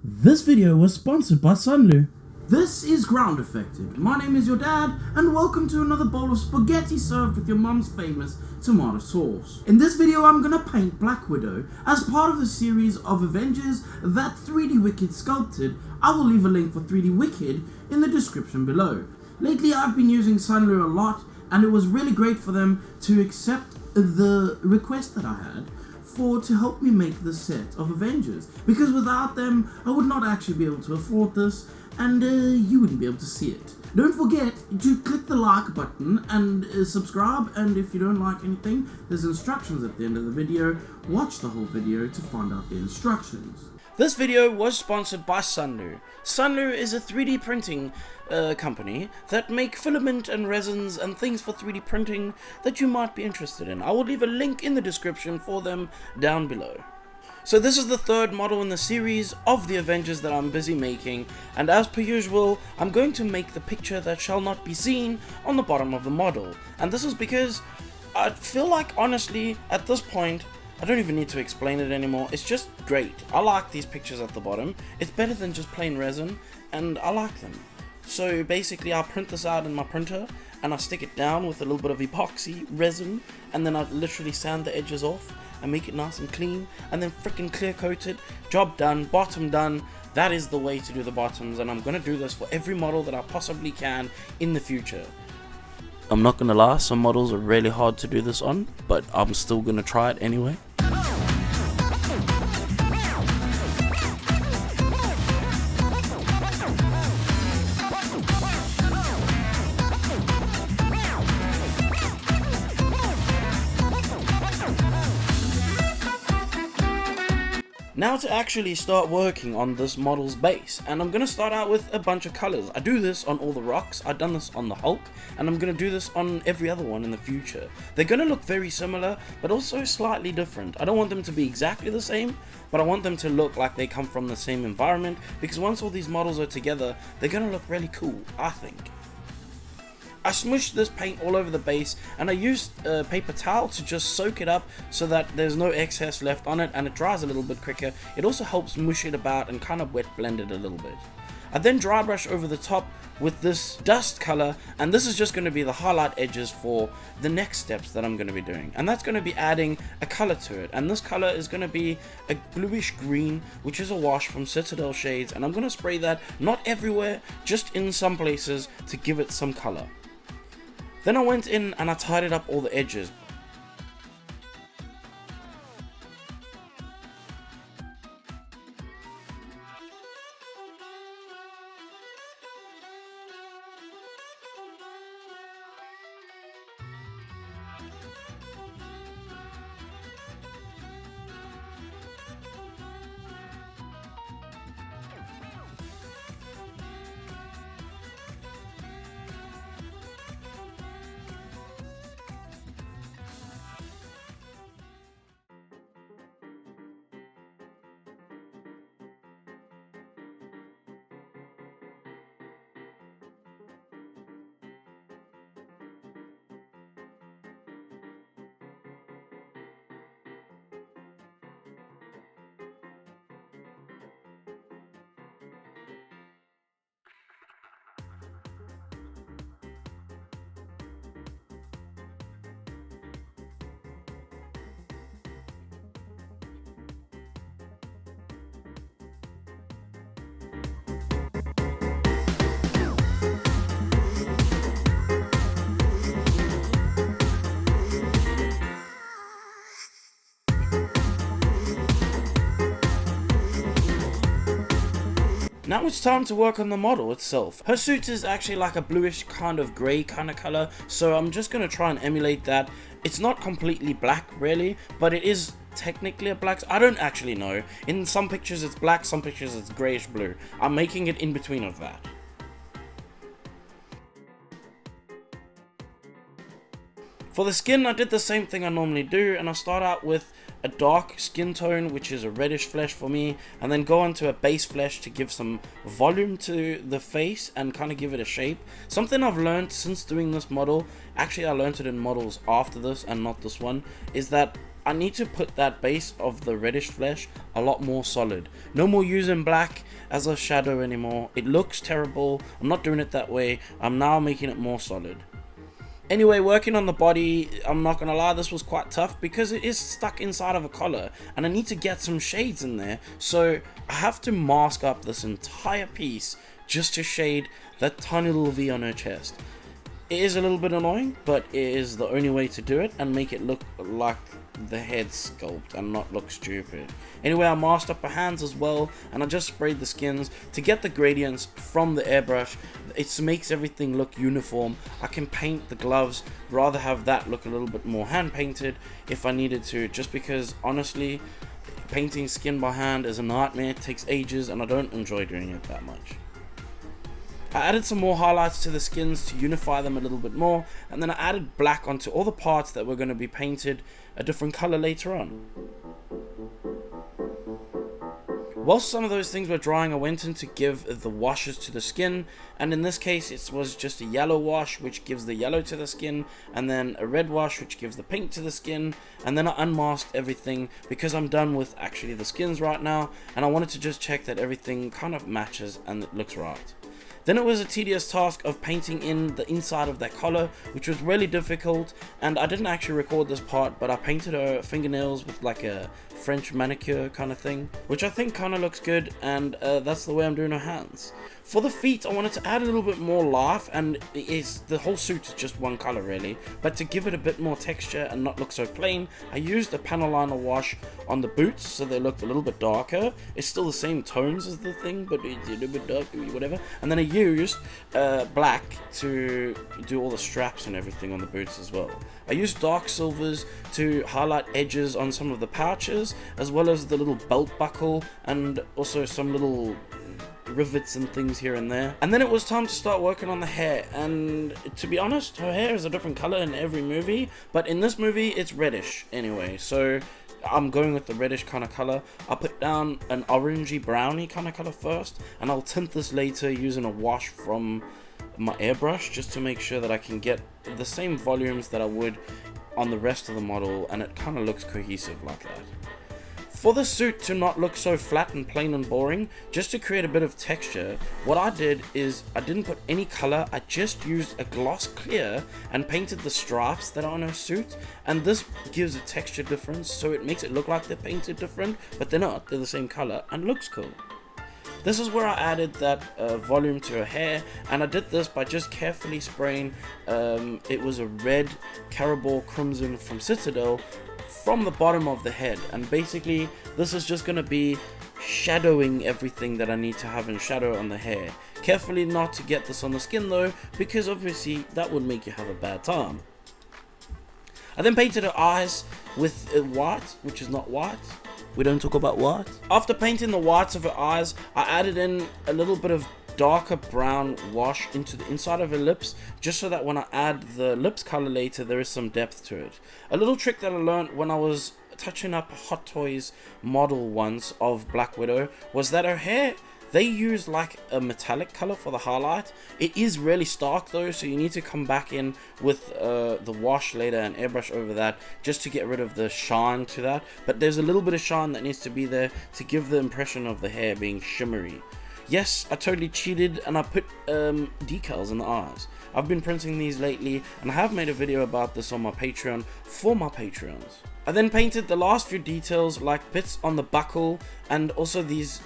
This video was sponsored by Sunlu. This is Groundeffected. My name is your dad, and welcome to another bowl of spaghetti served with your mum's famous tomato sauce. In this video, I'm gonna paint Black Widow as part of the series of Avengers that 3D Wicked sculpted. I will leave a link for 3D Wicked in the description below. Lately, I've been using Sunlu a lot, and it was really great for them to accept the request that I had to help me make the set of Avengers, because without them I would not actually be able to afford this, and you wouldn't be able to see it. Don't forget to click the like button and subscribe, and if you don't like anything, there's instructions at the end of the video. Watch the whole video to find out the instructions. This video was sponsored by Sunlu. Sunlu is a 3D printing company that make filament and resins and things for 3D printing that you might be interested in. I will leave a link in the description for them down below. So this is the third model in the series of the Avengers that I'm busy making, and as per usual, I'm going to make the picture that shall not be seen on the bottom of the model. And this is because I feel like, honestly, at this point, I don't even need to explain it anymore. It's just great. I like these pictures at the bottom. It's better than just plain resin, and I like them. So basically, I'll print this out in my printer, and I stick it down with a little bit of epoxy resin, and then I literally sand the edges off and make it nice and clean, and then freaking clear coat it. Job done, bottom done. That is the way to do the bottoms, and I'm gonna do this for every model that I possibly can in the future. I'm not gonna lie, some models are really hard to do this on, but I'm still gonna try it anyway. Now to actually start working on this model's base, and I'm going to start out with a bunch of colors. I do this on all the rocks, I've done this on the Hulk, and I'm going to do this on every other one in the future. They're going to look very similar, but also slightly different. I don't want them to be exactly the same, but I want them to look like they come from the same environment, because once all these models are together, they're going to look really cool, I think. I smushed this paint all over the base, and I used a paper towel to just soak it up so that there's no excess left on it and it dries a little bit quicker. It also helps mush it about and kind of wet blend it a little bit. I then dry brush over the top with this dust color, and this is just going to be the highlight edges for the next steps that I'm going to be doing, and that's going to be adding a color to it, and this color is going to be a bluish green, which is a wash from Citadel Shades, and I'm going to spray that not everywhere, just in some places to give it some color. Then I went in and I tidied up all the edges. Now it's time to work on the model itself. Her suit is actually like a bluish kind of grey kind of color, so I'm just going to try and emulate that. It's not completely black really, but it is technically a black. I don't actually know. In some pictures it's black, some pictures it's greyish blue. I'm making it in between of that. For the skin, I did the same thing I normally do, and I start out with a dark skin tone, which is a reddish flesh for me, and then go on to a base flesh to give some volume to the face and kind of give it a shape. Something I've learned since doing this model, actually I learned it in models after this and not this one, is that I need to put that base of the reddish flesh a lot more solid. No more using black as a shadow anymore. It looks terrible. I'm not doing it that way. I'm now making it more solid. Anyway, working on the body, I'm not gonna lie, this was quite tough because it is stuck inside of a collar and I need to get some shades in there, so I have to mask up this entire piece just to shade that tiny little V on her chest. It is a little bit annoying, but it is the only way to do it and make it look like the head sculpt and not look stupid. Anyway, I masked up her hands as well, and I just sprayed the skins to get the gradients from the airbrush. It makes everything look uniform. I can paint the gloves, rather have that look a little bit more hand painted if I needed to, just because honestly painting skin by hand is a nightmare. It takes ages and I don't enjoy doing it that much. I added some more highlights to the skins to unify them a little bit more, and then I added black onto all the parts that were going to be painted a different color later on. Whilst some of those things were drying, I went in to give the washes to the skin, and in this case it was just a yellow wash which gives the yellow to the skin, and then a red wash which gives the pink to the skin, and then I unmasked everything because I'm done with actually the skins right now, and I wanted to just check that everything kind of matches and it looks right. Then it was a tedious task of painting in the inside of that collar, which was really difficult, and I didn't actually record this part, but I painted her fingernails with like a French manicure kind of thing, which I think kind of looks good, and that's the way I'm doing her hands. For the feet, I wanted to add a little bit more life, and the whole suit is just one color really, but to give it a bit more texture and not look so plain, I used a panel liner wash on the boots so they looked a little bit darker. It's still the same tones as the thing, but it's a little bit darker, whatever. And then I used black to do all the straps and everything on the boots as well. I used dark silvers to highlight edges on some of the pouches, as well as the little belt buckle and also some little rivets and things here and there. And then it was time to start working on the hair, and to be honest, her hair is a different color in every movie, but in this movie it's reddish anyway, so I'm going with the reddish kind of color. I'll put down an orangey browny kind of color first, and I'll tint this later using a wash from my airbrush just to make sure that I can get the same volumes that I would on the rest of the model, and it kind of looks cohesive like that. For the suit to not look so flat and plain and boring, just to create a bit of texture, what I did is I didn't put any color, I just used a gloss clear and painted the stripes that are on her suit, and this gives a texture difference, so it makes it look like they're painted different, but they're not, they're the same color and looks cool. This is where I added that volume to her hair, and I did this by just carefully spraying, it was a red Carabao Crimson from Citadel, from the bottom of the head, and basically this is just going to be shadowing everything that I need to have in shadow on the hair. Carefully not to get this on the skin though, because obviously that would make you have a bad time. I then painted her eyes with white, which is not white. We don't talk about white. After painting the whites of her eyes, I added in a little bit of darker brown wash into the inside of her lips, just so that when I add the lips color later, there is some depth to it. A little trick that I learned when I was touching up a Hot Toys model once of Black Widow was that her hair, they use like a metallic color for the highlight. It is really stark though, so you need to come back in with the wash later and airbrush over that just to get rid of the shine to that. But there's a little bit of shine that needs to be there to give the impression of the hair being shimmery. Yes, I totally cheated and I put decals in the eyes. I've been printing these lately, and I have made a video about this on my Patreon for my Patreons. I then painted the last few details like bits on the buckle and also these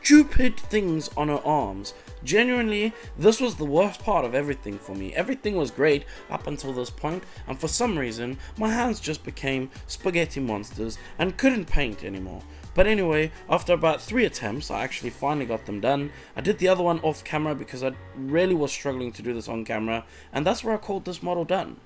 stupid things on her arms. Genuinely, this was the worst part of everything for me. Everything was great up until this point, and for some reason my hands just became spaghetti monsters and couldn't paint anymore. But anyway, after about 3 attempts, I actually finally got them done. I did the other one off camera because I really was struggling to do this on camera, and that's where I called this model done.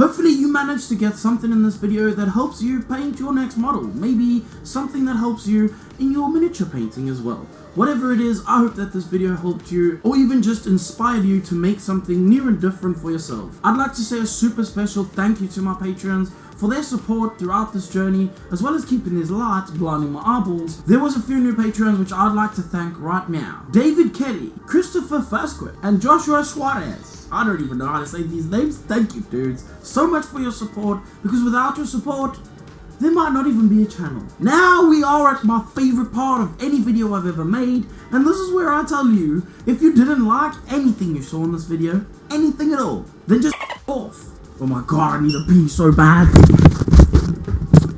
Hopefully you managed to get something in this video that helps you paint your next model. Maybe something that helps you in your miniature painting as well. Whatever it is, I hope that this video helped you, or even just inspired you to make something new and different for yourself. I'd like to say a super special thank you to my patrons for their support throughout this journey, as well as keeping these lights blinding my eyeballs. There was a few new patrons which I'd like to thank right now. David Kelly, Christopher Fasquet, and Joshua Suarez. I don't even know how to say these names. Thank you, dudes, so much for your support, because without your support, there might not even be a channel. Now we are at my favorite part of any video I've ever made, and this is where I tell you, if you didn't like anything you saw in this video, anything at all, then just off. Oh my god, I need a pee so bad.